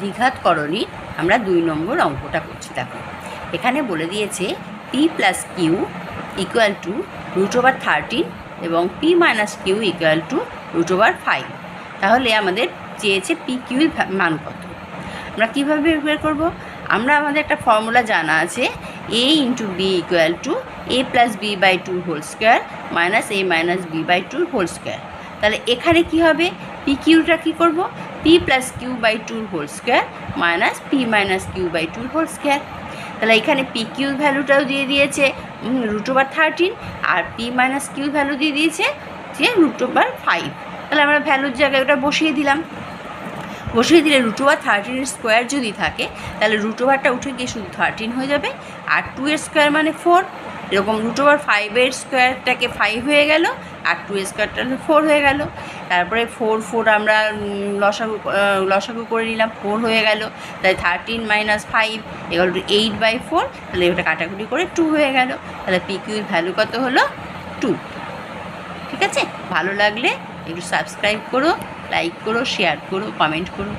দ্বিঘাতকরণী আমরা 2 নম্বর অঙ্কটা করছি। দেখো এখানে বলে দিয়েছে p plus q equal to √13 এবং p minus q equal to √5। তাহলে আমাদের চেয়েছে পি কিউর মান কত। আমরা কীভাবে বের করব? আমরা আমাদের একটা ফর্মুলা জানা আছে, a into b equal to a plus b by 2 whole square minus a minus b by 2 whole square. তাহলে এখানে কি হবে? পি কিউটা কী করবো? p plus q by 2 whole square minus p minus q by 2 whole square. তাহলে এখানে p q ভ্যালুটাও দিয়ে দিয়েছে √13 আর p মাইনাস কিউ ভ্যালু দিয়ে দিয়েছে যে √5। তাহলে আমরা ভ্যালুর জায়গায় ওটা বসিয়ে দিলাম। বসিয়ে দিলে √13 স্কোয়ার যদি থাকে তাহলে √টা উঠে গিয়ে শুধু 13 হয়ে যাবে, আর 2 এর স্কোয়ার মানে 4। এরকম √5 স্কোয়ারটাকে 5 হয়ে গেল, আর 2 স্কোয়ারটা 4 হয়ে গেল। তারপরে 4 আমরা লসাগু করে নিলাম, 4 হয়ে গেল। তাই 13 মাইনাস 5 = 8/4। তাহলে ওটা কাটাকুটি করে 2 হয়ে গেল। তাহলে পি কিউর ভ্যালু কত হলো? 2। ঠিক আছে, ভালো লাগলে একটু সাবস্ক্রাইব করো, লাইক করো, শেয়ার করো, কমেন্ট করো।